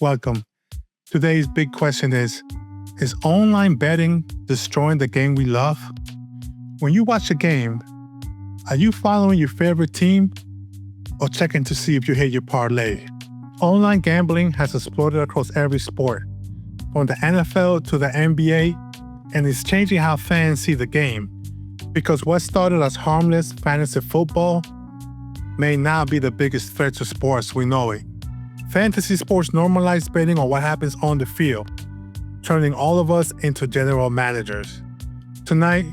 Welcome. Today's big question is online betting destroying the game we love? When you watch a game, are you following your favorite team or checking to see if you hit your parlay? Online gambling has exploded across every sport, from the NFL to the NBA, and it's changing how fans see the game. Because what started as harmless fantasy football may now be the biggest threat to sports we know it. Fantasy sports normalize betting on what happens on the field, turning all of us into general managers. Tonight,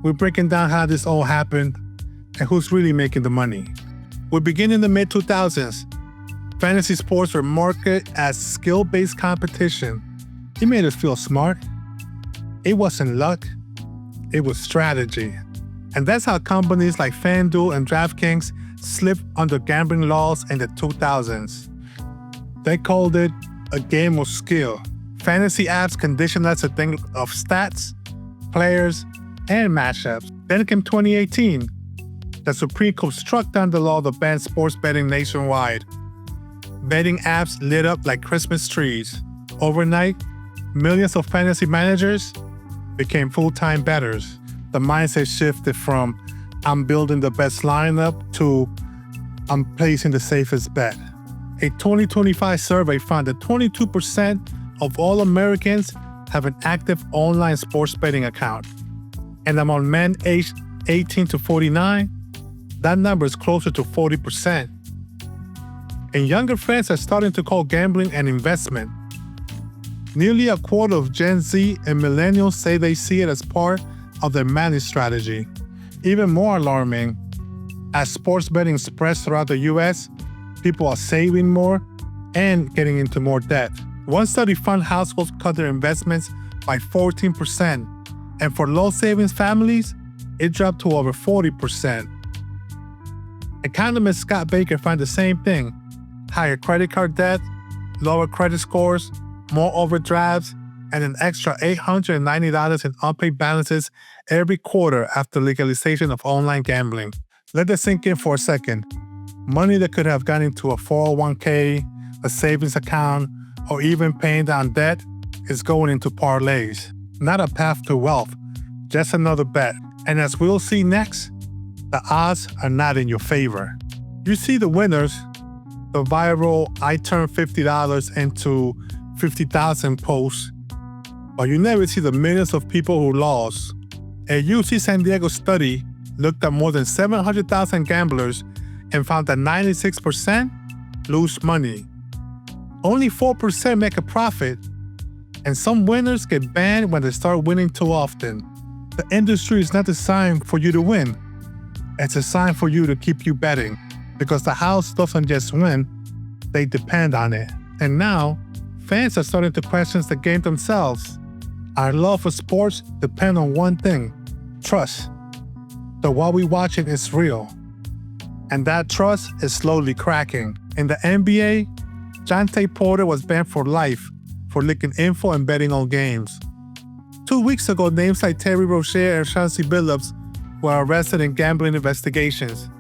we're breaking down how this all happened and who's really making the money. We begin in the mid-2000s. Fantasy sports were marketed as skill-based competition. It made us feel smart. It wasn't luck. It was strategy. And that's how companies like FanDuel and DraftKings slipped under gambling laws in the 2000s. They called it a game of skill. Fantasy apps conditioned us to think of stats, players, and matchups. Then came 2018. The Supreme Court struck down the law that banned sports betting nationwide. Betting apps lit up like Christmas trees. Overnight, millions of fantasy managers became full-time bettors. The mindset shifted from I'm building the best lineup to I'm placing the safest bet. A 2025 survey found that 22% of all Americans have an active online sports betting account. And among men aged 18 to 49, that number is closer to 40%. And younger friends are starting to call gambling an investment. Nearly a quarter of Gen Z and millennials say they see it as part of their money strategy. Even more alarming, as sports betting spreads throughout the US, people are saving more and getting into more debt. One study found households cut their investments by 14%, and for low savings families, it dropped to over 40%. Economist Scott Baker found the same thing: higher credit card debt, lower credit scores, more overdrafts, and an extra $890 in unpaid balances every quarter after legalization of online gambling. Let that sink in for a second. Money that could have gone into a 401k, a savings account, or even paying down debt is going into parlays. Not a path to wealth, just another bet. And as we'll see next, the odds are not in your favor. You see the winners, the viral I turned $50 into $50,000 posts, but you never see the millions of people who lost. A UC San Diego study looked at more than 700,000 gamblers and found that 96% lose money. Only 4% make a profit, and some winners get banned when they start winning too often. The industry is not designed for you to win. It's designed for you to keep you betting, because the house doesn't just win, they depend on it. And now, fans are starting to question the game themselves. Our love for sports depends on one thing: trust. That what we watching is real. And that trust is slowly cracking. In the NBA, Jonte Porter was banned for life for leaking info and betting on games. 2 weeks ago, names like Terry Rozier and Chauncey Billups were arrested in gambling investigations.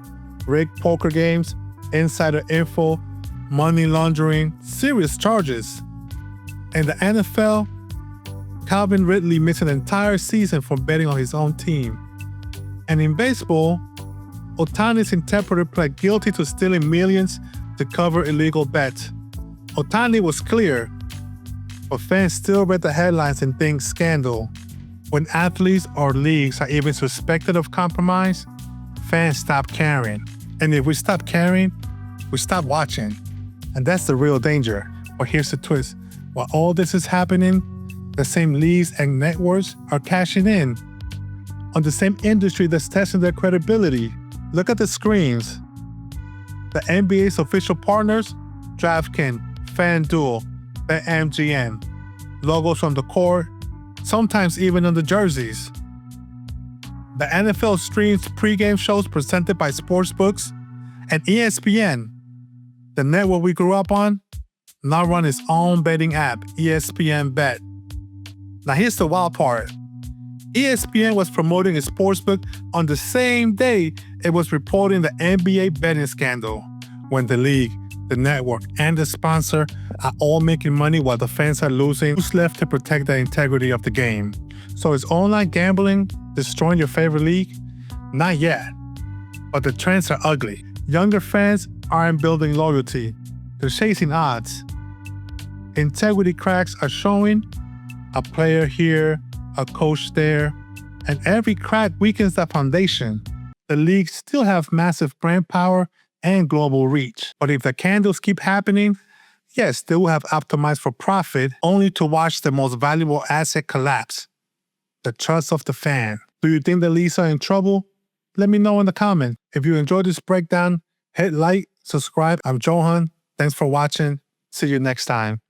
Rigged poker games, insider info, money laundering, serious charges. In the NFL, Calvin Ridley missed an entire season for betting on his own team. And in baseball, Ohtani's interpreter pled guilty to stealing millions to cover illegal bets. Ohtani was clear, but fans still read the headlines and think scandal. When athletes or leagues are even suspected of compromise, fans stop caring. And if we stop caring, we stop watching. And that's the real danger. But here's the twist. While all this is happening, the same leagues and networks are cashing in on the same industry that's testing their credibility. Look at the screens. The NBA's official partners: DraftKings, FanDuel, BetMGM. Logos on the court, sometimes even on the jerseys. The NFL streams pregame shows presented by sportsbooks, and ESPN, the network we grew up on, now run its own betting app, ESPN Bet. Now here's the wild part. ESPN was promoting its sportsbook on the same day it was reporting the NBA betting scandal, when the league, the network, and the sponsor are all making money while the fans are losing. Who's left to protect the integrity of the game? So is online gambling destroying your favorite league? Not yet. But the trends are ugly. Younger fans aren't building loyalty. They're chasing odds. Integrity cracks are showing. A player here, a coach there, and every crack weakens the foundation. The leagues still have massive brand power and global reach. But if the candles keep happening, yes, they will have optimized for profit only to watch the most valuable asset collapse: the trust of the fan. Do you think the leagues are in trouble? Let me know in the comments. If you enjoyed this breakdown, hit like, subscribe. I'm Johan. Thanks for watching. See you next time.